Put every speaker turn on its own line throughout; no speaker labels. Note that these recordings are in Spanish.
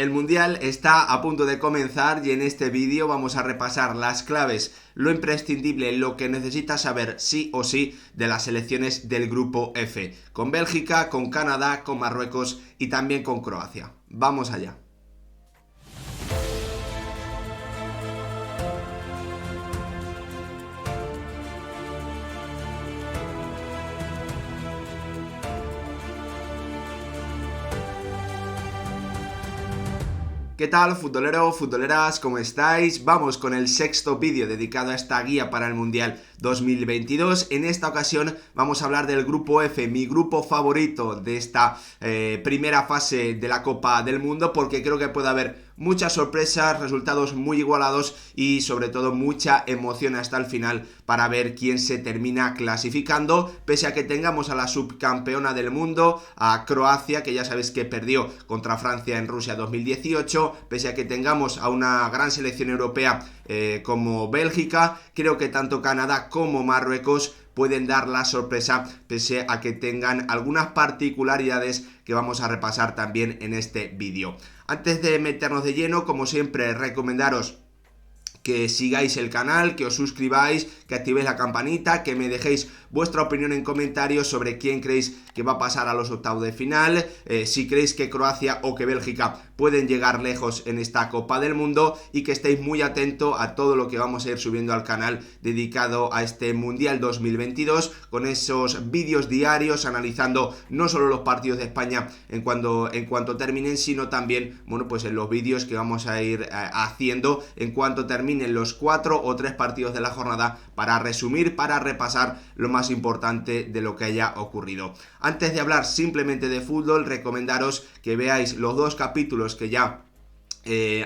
El Mundial está a punto de comenzar y en este vídeo vamos a repasar las claves, lo imprescindible, lo que necesitas saber sí o sí de las selecciones del grupo F, con Bélgica, con Canadá, con Marruecos y también con Croacia. Vamos allá. ¿Qué tal, futbolero, futboleras? ¿Cómo estáis? Vamos con el sexto vídeo dedicado a esta guía para el Mundial 2022. En esta ocasión vamos a hablar del grupo F, mi grupo favorito de esta primera fase de la Copa del Mundo, porque creo que puede haber muchas sorpresas, resultados muy igualados y sobre todo mucha emoción hasta el final para ver quién se termina clasificando, pese a que tengamos a la subcampeona del mundo, a Croacia, que ya sabéis que perdió contra Francia en Rusia 2018, pese a que tengamos a una gran selección europea como Bélgica. Creo que tanto Canadá como Marruecos pueden dar la sorpresa, pese a que tengan algunas particularidades que vamos a repasar también en este vídeo. Antes de meternos de lleno, como siempre, recomendaros que sigáis el canal, que os suscribáis, que activéis la campanita, que me dejéis vuestra opinión en comentarios sobre quién creéis que va a pasar a los octavos de final, si creéis que Croacia o que Bélgica pueden llegar lejos en esta Copa del Mundo, y que estéis muy atentos a todo lo que vamos a ir subiendo al canal dedicado a este Mundial 2022, con esos vídeos diarios analizando no solo los partidos de España en cuanto terminen, sino también, bueno, pues en los vídeos que vamos a ir haciendo en cuanto terminen los 4 o 3 partidos de la jornada, para resumir, para repasar lo más importante de lo que haya ocurrido. Antes de hablar simplemente de fútbol, recomendaros que veáis los 2 capítulos que ya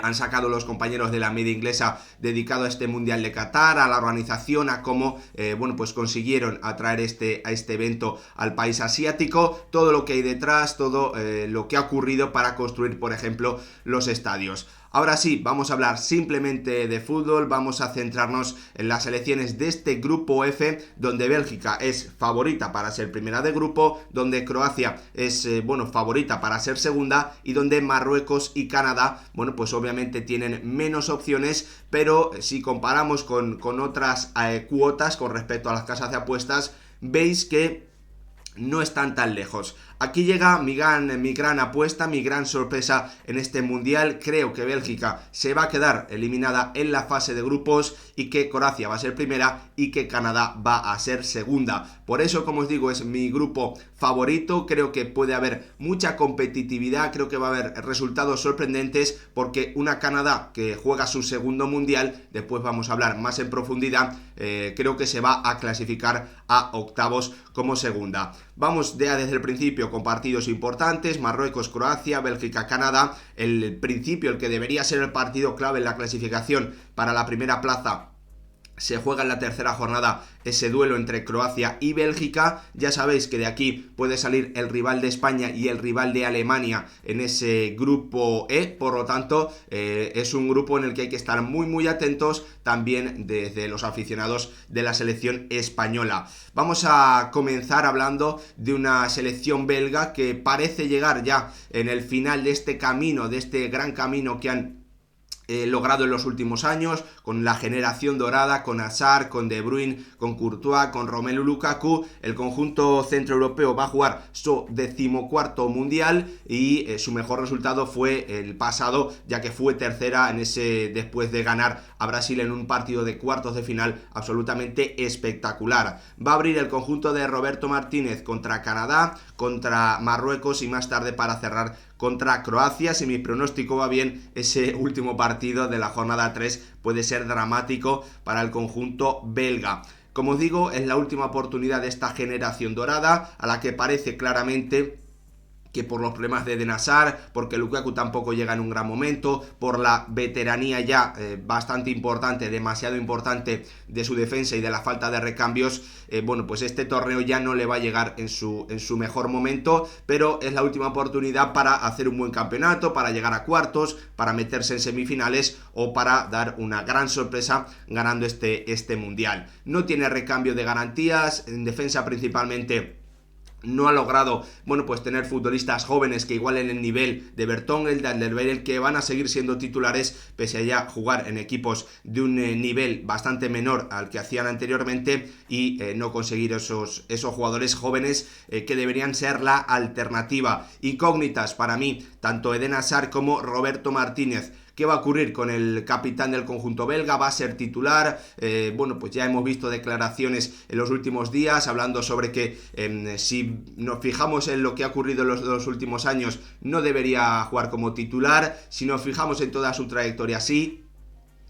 han sacado los compañeros de la media inglesa dedicado a este Mundial de Qatar, a la organización, a cómo bueno, pues consiguieron atraer a este evento al país asiático, todo lo que hay detrás, todo lo que ha ocurrido para construir, por ejemplo, los estadios. Ahora sí, vamos a hablar simplemente de fútbol, vamos a centrarnos en las selecciones de este grupo F, donde Bélgica es favorita para ser primera de grupo, donde Croacia es, favorita para ser segunda, y donde Marruecos y Canadá, bueno, pues obviamente tienen menos opciones, pero si comparamos con otras cuotas con respecto a las casas de apuestas, veis que no están tan lejos. Aquí llega mi gran apuesta, mi gran sorpresa en este Mundial. Creo que Bélgica se va a quedar eliminada en la fase de grupos, y que Croacia va a ser primera y que Canadá va a ser segunda. Por eso, como os digo, es mi grupo favorito. Creo que puede haber mucha competitividad, creo que va a haber resultados sorprendentes, porque una Canadá que juega su segundo Mundial, después vamos a hablar más en profundidad, creo que se va a clasificar a octavos como segunda. Vamos desde el principio con partidos importantes: Marruecos, Croacia, Bélgica, Canadá. El que debería ser el partido clave en la clasificación para la primera plaza, se juega en la tercera jornada ese duelo entre Croacia y Bélgica. Ya sabéis que de aquí puede salir el rival de España y el rival de Alemania en ese grupo E, por lo tanto es un grupo en el que hay que estar muy atentos también desde los aficionados de la selección española. Vamos a comenzar hablando de una selección belga que parece llegar ya en el final de este camino, de este gran camino que han logrado en los últimos años, con la generación dorada, con Hazard, con De Bruyne, con Courtois, con Romelu Lukaku. El conjunto centroeuropeo va a jugar su 14º Mundial, y su mejor resultado fue el pasado, ya que fue tercera en ese, después de ganar a Brasil en un partido de cuartos de final absolutamente espectacular. Va a abrir el conjunto de Roberto Martínez contra Canadá, contra Marruecos y más tarde, para cerrar, contra Croacia. Si mi pronóstico va bien, ese último partido de la jornada 3 puede ser dramático para el conjunto belga. Como os digo, es la última oportunidad de esta generación dorada, a la que parece claramente que por los problemas de Eden Hazard, porque Lukaku tampoco llega en un gran momento, por la veteranía ya bastante importante, demasiado importante, de su defensa y de la falta de recambios, pues este torneo ya no le va a llegar en su mejor momento, pero es la última oportunidad para hacer un buen campeonato, para llegar a cuartos, para meterse en semifinales o para dar una gran sorpresa ganando este Mundial. No tiene recambio de garantías, en defensa principalmente no ha logrado, bueno, pues tener futbolistas jóvenes que igualen el nivel de Vertonghen, de Alderweireld, que van a seguir siendo titulares pese a ya jugar en equipos de un nivel bastante menor al que hacían anteriormente y no conseguir esos jugadores jóvenes que deberían ser la alternativa. Incógnitas para mí, tanto Eden Hazard como Roberto Martínez. ¿Qué va a ocurrir con el capitán del conjunto belga? ¿Va a ser titular? Bueno, pues ya hemos visto declaraciones en los últimos días hablando sobre que si nos fijamos en lo que ha ocurrido en los últimos años, no debería jugar como titular. Si nos fijamos en toda su trayectoria, sí.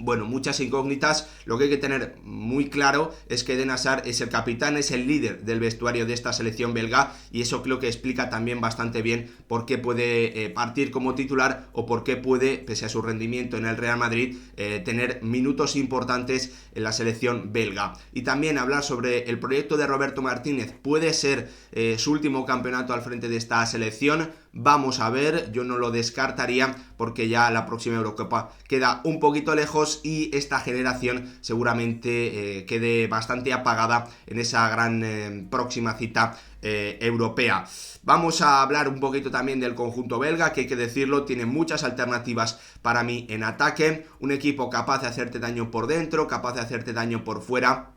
Bueno, muchas incógnitas. Lo que hay que tener muy claro es que Eden Hazard es el capitán, es el líder del vestuario de esta selección belga, y eso creo que explica también bastante bien por qué puede partir como titular o por qué puede, pese a su rendimiento en el Real Madrid, tener minutos importantes en la selección belga. Y también hablar sobre el proyecto de Roberto Martínez. Puede ser su último campeonato al frente de esta selección. Vamos a ver, yo no lo descartaría porque ya la próxima Eurocopa queda un poquito lejos y esta generación seguramente quede bastante apagada en esa gran próxima cita europea. Vamos a hablar un poquito también del conjunto belga, que hay que decirlo, tiene muchas alternativas para mí en ataque, un equipo capaz de hacerte daño por dentro, capaz de hacerte daño por fuera,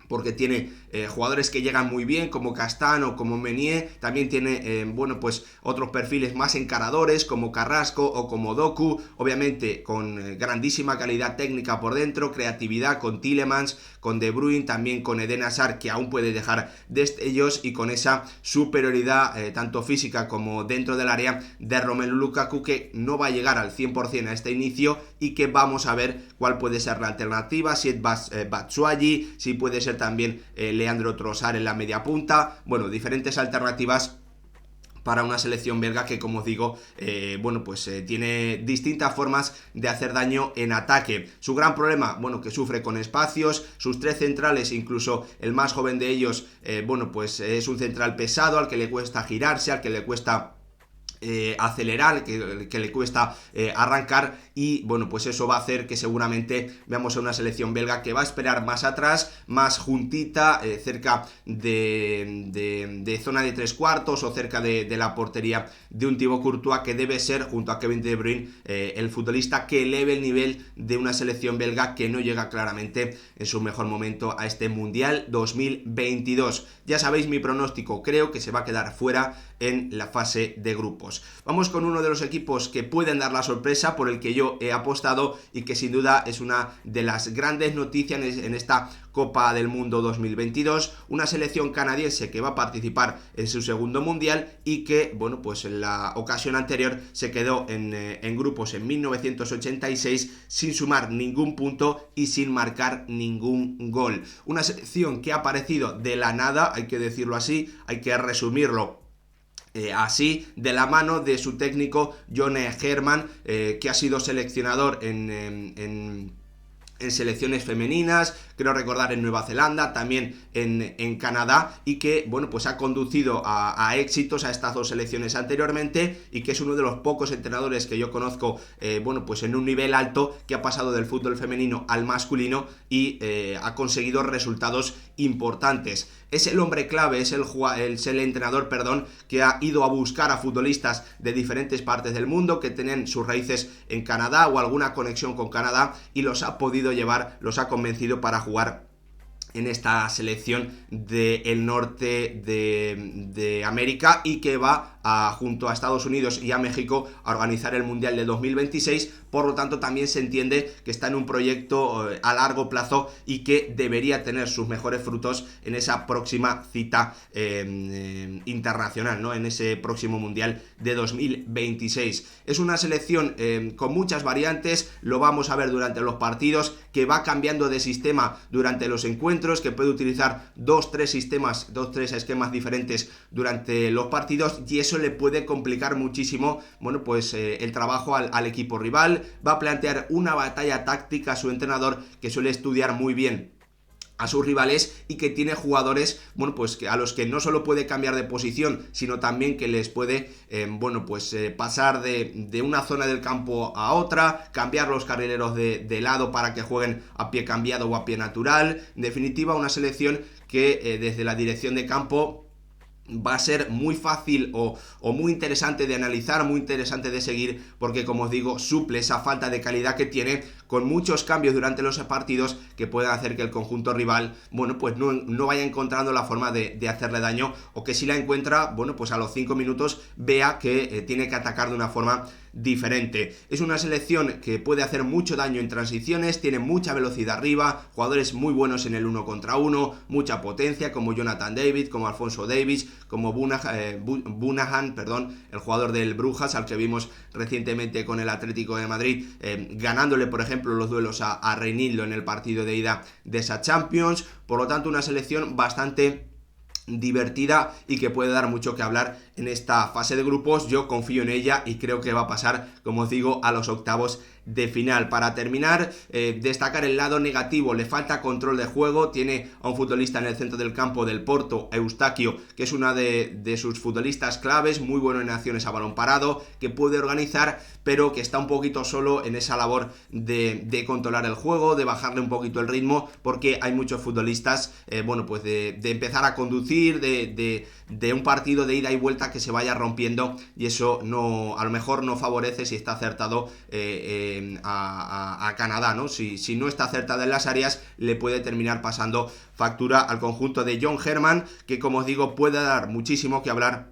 porque tiene jugadores que llegan muy bien, como Castán o como Meunier. También tiene, bueno, pues otros perfiles más encaradores, como Carrasco o como Doku, obviamente con grandísima calidad técnica por dentro, creatividad con Tielemans, con De Bruyne, también con Eden Hazard, que aún puede dejar destellos, y con esa superioridad tanto física como dentro del área de Romelu Lukaku, que no va a llegar al 100% a este inicio y que vamos a ver cuál puede ser la alternativa, si es Batshuayi, si puede ser también Leandro Trossard en la media punta. Bueno, diferentes alternativas para una selección belga que, como os digo, bueno, pues tiene distintas formas de hacer daño en ataque. Su gran problema, bueno, que sufre con espacios. Sus tres centrales, incluso el más joven de ellos, bueno, pues es un central pesado al que le cuesta girarse, al que le cuesta acelerar, que le cuesta arrancar, y bueno, pues eso va a hacer que seguramente veamos a una selección belga que va a esperar más atrás, más juntita, cerca de zona de tres cuartos o cerca de la portería de un Thibaut Courtois, que debe ser, junto a Kevin De Bruyne, el futbolista que eleve el nivel de una selección belga que no llega claramente en su mejor momento a este Mundial 2022. Ya sabéis mi pronóstico, creo que se va a quedar fuera en la fase de grupos. Vamos con uno de los equipos que pueden dar la sorpresa, por el que yo he apostado y que sin duda es una de las grandes noticias en esta Copa del Mundo 2022, una selección canadiense que va a participar en su segundo mundial y que, bueno, pues en la ocasión anterior se quedó en grupos en 1986 sin sumar ningún punto y sin marcar ningún gol. Una selección que ha aparecido de la nada, hay que decirlo así, hay que resumirlo así, de la mano de su técnico John Herman, que ha sido seleccionador en selecciones femeninas, creo recordar en Nueva Zelanda, también en Canadá, y que, bueno, pues ha conducido a éxitos a estas dos selecciones anteriormente, y que es uno de los pocos entrenadores que yo conozco, bueno, pues en un nivel alto, que ha pasado del fútbol femenino al masculino y ha conseguido resultados importantes. Es el hombre clave, es el entrenador, perdón, que ha ido a buscar a futbolistas de diferentes partes del mundo que tienen sus raíces en Canadá o alguna conexión con Canadá, y los ha podido llevar, los ha convencido para jugar en esta selección del norte de América, y que va junto a Estados Unidos y a México a organizar el Mundial de 2026. Por lo tanto, también se entiende que está en un proyecto a largo plazo y que debería tener sus mejores frutos en esa próxima cita internacional, ¿no? En ese próximo Mundial de 2026. Es una selección con muchas variantes, lo vamos a ver durante los partidos, que va cambiando de sistema durante los encuentros, que puede utilizar dos, tres esquemas diferentes durante los partidos, y eso le puede complicar muchísimo, bueno, pues el trabajo al equipo rival. Va a plantear una batalla táctica a su entrenador, que suele estudiar muy bien a sus rivales y que tiene jugadores, bueno, pues a los que no solo puede cambiar de posición, sino también que les puede, bueno, pues pasar de una zona del campo a otra, cambiar los carrileros de lado para que jueguen a pie cambiado o a pie natural. En definitiva, una selección que desde la dirección de campo, va a ser muy fácil o muy interesante de analizar, muy interesante de seguir, porque como os digo, suple esa falta de calidad que tiene con muchos cambios durante los partidos que pueden hacer que el conjunto rival, bueno, pues no vaya encontrando la forma de hacerle daño, o que si la encuentra, bueno, pues a los 5 minutos vea que tiene que atacar de una forma diferente. Es una selección que puede hacer mucho daño en transiciones, tiene mucha velocidad arriba, jugadores muy buenos en el 1 contra 1, mucha potencia como Jonathan David, como Alphonso Davies, como Bunahan, el jugador del Brujas, al que vimos recientemente con el Atlético de Madrid, ganándole por ejemplo los duelos a Reinildo en el partido de ida de esa Champions. Por lo tanto, una selección bastante divertida y que puede dar mucho que hablar en esta fase de grupos. Yo confío en ella y creo que va a pasar, como os digo, a los octavos de final. Para terminar, destacar el lado negativo: le falta control de juego, tiene a un futbolista en el centro del campo del Porto, Eustaquio, que es una de sus futbolistas claves, muy bueno en acciones a balón parado, que puede organizar, pero que está un poquito solo en esa labor de controlar el juego, de bajarle un poquito el ritmo, porque hay muchos futbolistas, pues de empezar a conducir, de un partido de ida y vuelta que se vaya rompiendo, y eso a lo mejor no favorece si está acertado a Canadá, ¿no? Si no está acertada en las áreas, le puede terminar pasando factura al conjunto de John Herman, que como os digo puede dar muchísimo que hablar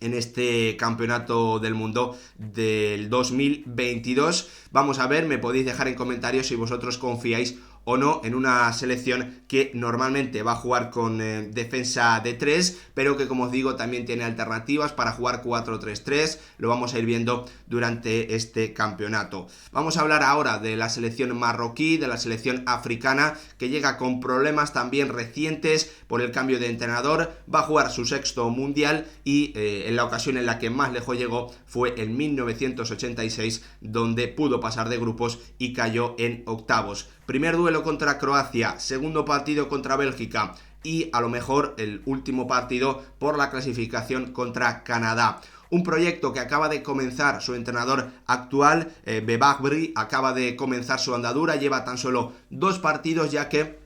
en este campeonato del mundo del 2022. Vamos a ver, me podéis dejar en comentarios si vosotros confiáis o no en una selección que normalmente va a jugar con defensa de 3, pero que como os digo también tiene alternativas para jugar 4-3-3, lo vamos a ir viendo durante este campeonato. Vamos a hablar ahora de la selección marroquí, de la selección africana, que llega con problemas también recientes por el cambio de entrenador, va a jugar su 6º mundial y en la ocasión en la que más lejos llegó fue en 1986, donde pudo pasar de grupos y cayó en octavos. Primer duelo contra Croacia, segundo partido contra Bélgica y a lo mejor el último partido por la clasificación contra Canadá. Un proyecto que acaba de comenzar su entrenador actual, Bebagri, acaba de comenzar su andadura, lleva tan solo 2 partidos, ya que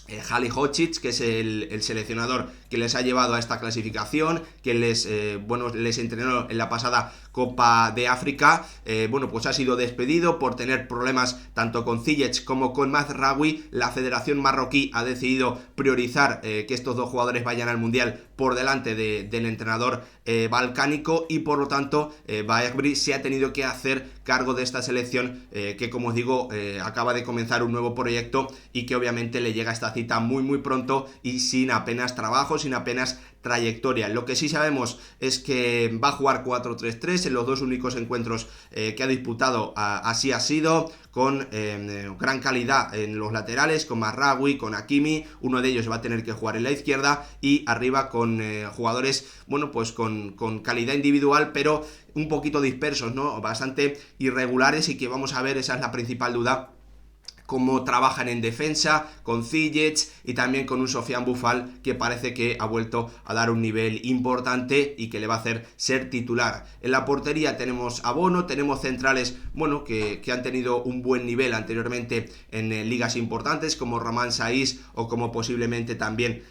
Halilhodžić, que es el seleccionador que les ha llevado a esta clasificación, que les entrenó en la pasada Copa de África, pues ha sido despedido por tener problemas tanto con Ziyech como con Mazraoui. La Federación Marroquí ha decidido priorizar que estos 2 jugadores vayan al Mundial por delante del entrenador balcánico, y por lo tanto Bebagri se ha tenido que hacer cargo de esta selección que, como os digo, acaba de comenzar un nuevo proyecto y que obviamente le llega esta cita muy muy pronto y sin apenas trabajo, sin apenas trayectoria. Lo que sí sabemos es que va a jugar 4-3-3 en los 2 únicos encuentros que ha disputado. Así ha sido, con gran calidad en los laterales, con Mazraoui, con Hakimi. Uno de ellos va a tener que jugar en la izquierda, y arriba con jugadores, pues con calidad individual, pero un poquito dispersos, ¿no? Bastante irregulares, y que vamos a ver, esa es la principal duda, cómo trabajan en defensa con Ziyech y también con un Sofiane Boufal, que parece que ha vuelto a dar un nivel importante y que le va a hacer ser titular. En la portería tenemos a Bono, tenemos centrales que han tenido un buen nivel anteriormente en ligas importantes, como Romain Saiz o como posiblemente también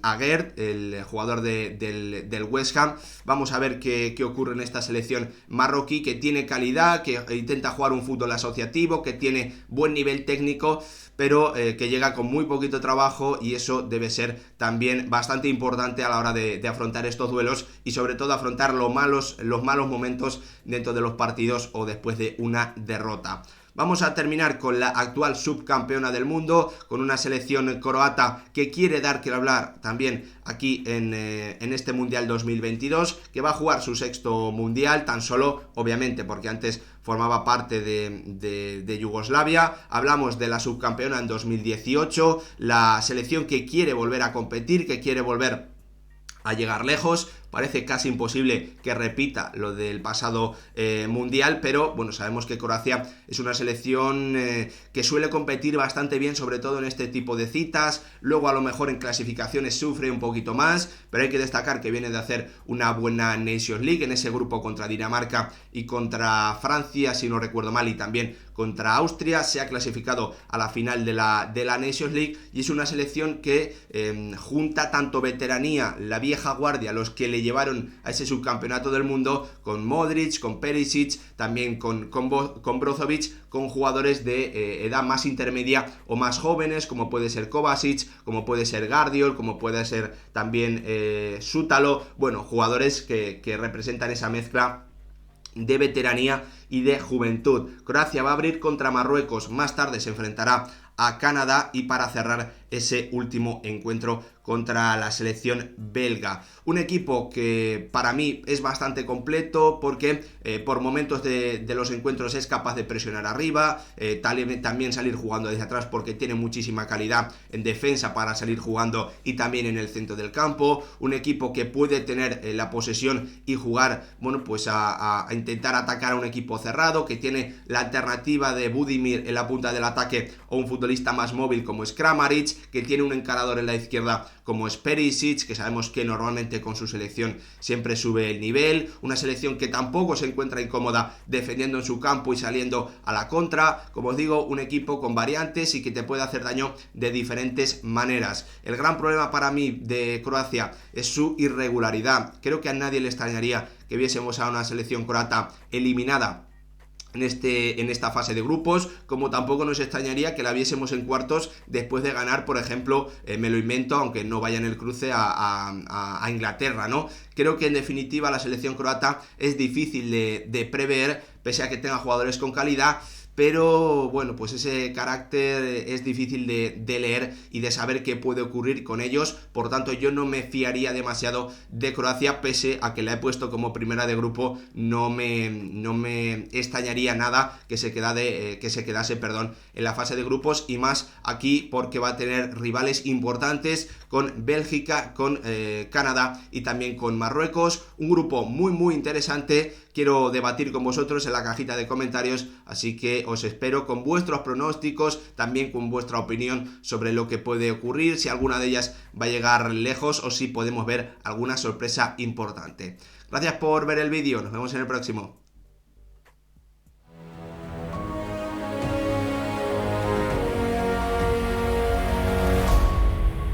Aguerd, el jugador del West Ham. Vamos a ver qué ocurre en esta selección marroquí, que tiene calidad, que intenta jugar un fútbol asociativo, que tiene buen nivel técnico, pero que llega con muy poquito trabajo, y eso debe ser también bastante importante a la hora de afrontar estos duelos, y sobre todo afrontar los malos momentos dentro de los partidos o después de una derrota. Vamos a terminar con la actual subcampeona del mundo, con una selección croata que quiere dar que hablar también aquí en este Mundial 2022, que va a jugar su 6º Mundial, tan solo, obviamente, porque antes formaba parte de Yugoslavia. Hablamos de la subcampeona en 2018, la selección que quiere volver a competir, que quiere volver a llegar lejos. parece casi imposible que repita lo del pasado mundial, pero bueno, sabemos que Croacia es una selección que suele competir bastante bien, sobre todo en este tipo de citas. Luego a lo mejor en clasificaciones sufre un poquito más, pero hay que destacar que viene de hacer una buena Nations League en ese grupo contra Dinamarca y contra Francia, si no recuerdo mal, y también contra Austria. Se ha clasificado a la final de la Nations League y es una selección que junta tanto veteranía, la vieja guardia, los que le llevaron a ese subcampeonato del mundo, con Modric, con Perisic, también con Brozovic, con jugadores de edad más intermedia o más jóvenes, como puede ser Kovacic, como puede ser Guardiol, como puede ser también Sútalo. Bueno, jugadores que representan esa mezcla de veteranía y de juventud. Croacia va a abrir contra Marruecos, más tarde se enfrentará a Canadá y para cerrar ese último encuentro contra la selección belga. Un equipo que para mí es bastante completo porque por momentos de los encuentros es capaz de presionar arriba, también salir jugando desde atrás porque tiene muchísima calidad en defensa para salir jugando y también en el centro del campo. Un equipo que puede tener la posesión y jugar, bueno, pues a intentar atacar a un equipo cerrado, que tiene la alternativa de Budimir en la punta del ataque o un futbolista más móvil como es Kramaric, que tiene un encarador en la izquierda como es Perisic, que sabemos que normalmente con su selección siempre sube el nivel. Una selección que tampoco se encuentra incómoda defendiendo en su campo y saliendo a la contra. Como os digo, un equipo con variantes y que te puede hacer daño de diferentes maneras. El gran problema para mí de Croacia es su irregularidad. Creo que a nadie le extrañaría que viésemos a una selección croata eliminada en esta fase de grupos, como tampoco nos extrañaría que la viésemos en cuartos después de ganar, por ejemplo, me lo invento, aunque no vaya en el cruce a Inglaterra, ¿no? Creo que en definitiva la selección croata es difícil de prever, pese a que tenga jugadores con calidad, pero bueno, pues ese carácter es difícil de leer y de saber qué puede ocurrir con ellos. Por tanto, yo no me fiaría demasiado de Croacia, pese a que la he puesto como primera de grupo. No me extrañaría nada que se quedase en la fase de grupos, y más aquí porque va a tener rivales importantes con Bélgica, con Canadá y también con Marruecos. Un grupo muy interesante. Quiero debatir con vosotros en la cajita de comentarios, así que os espero con vuestros pronósticos, también con vuestra opinión sobre lo que puede ocurrir, si alguna de ellas va a llegar lejos o si podemos ver alguna sorpresa importante. Gracias por ver el vídeo, nos vemos en el próximo.